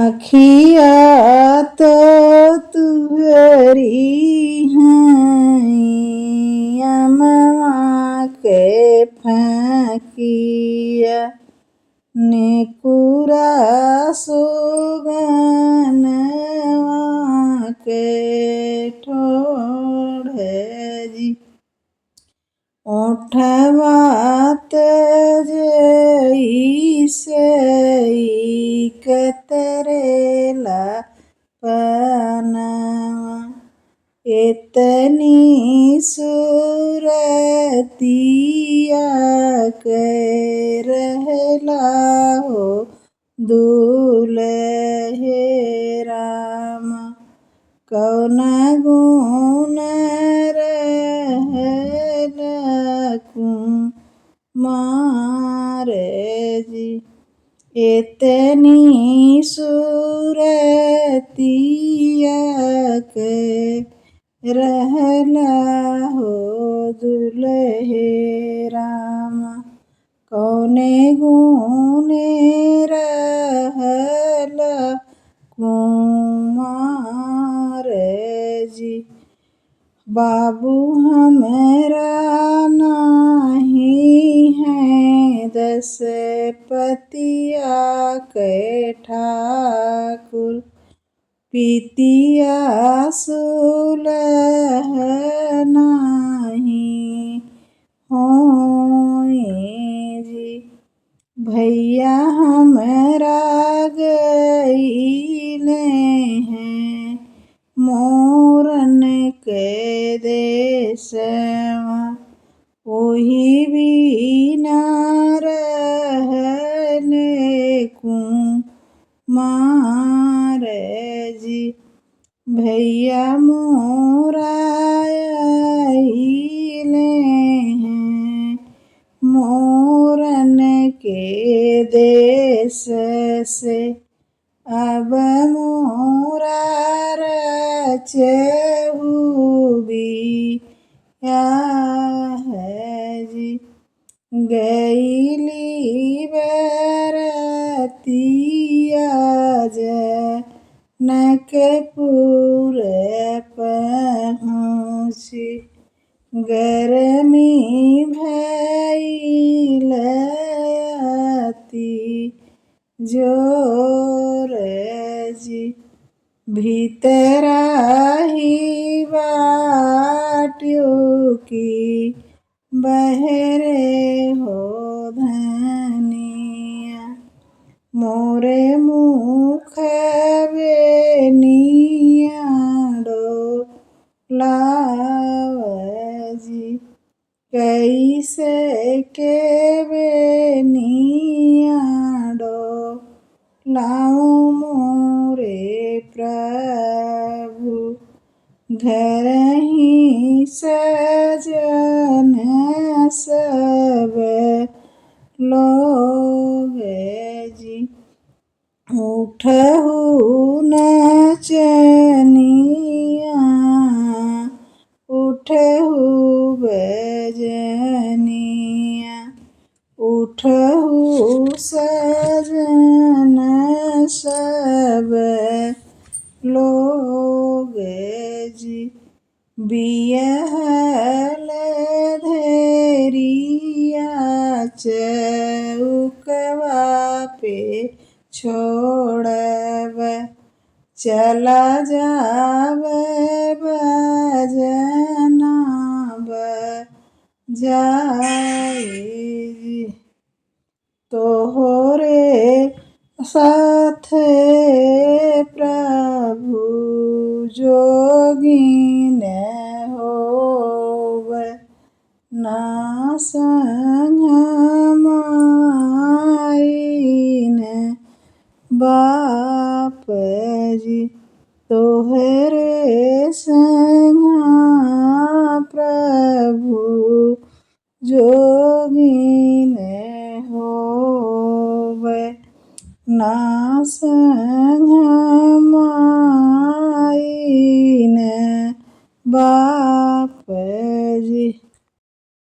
आँखिया तो तुहरी हैं अमवा के फकिया नेकुरा सुगनवा के ठोढ़जी ओठवा जइसे कतरेला पनवा एतनी सूरतिया के रहला हो दुलहे राम कौन गुण रहला कुमार जी एतनी सूरतिया के रहला हो दुलहे राम कौने गुणे रहला कुमार जी बाबू हमरा नाही है दस पतिया के ठाकुर पितिया सुलह नाही होए जी भैया हमरा गईले हैं मोरन के देशवा ओही बिना रहले कुमार जी भैया मोरा आइले हैं मोरन के देश से अब मोरा रचहुबी या है जी गईली बरतिया जनकपुर पहुँची गर्मी भइल अति जोर जी भीतराही बाटियो की बहरे हो धनिया मोरे मुख बेनिया डोलावजी कैसे के बेनिया डोलाऊं मोरे प्रभु घर ही सजन सब लोग जी उठहु नचनिया उठहु बजनिया उठहु सजन सब लोग जी बियहल धैरिया चौकवा पे छोड़ब चला जाब बजना बजाई तोहरे साथ प्रभु जोगिन होव ना संग माइन बाप जी तोहरे संग प्रभु जो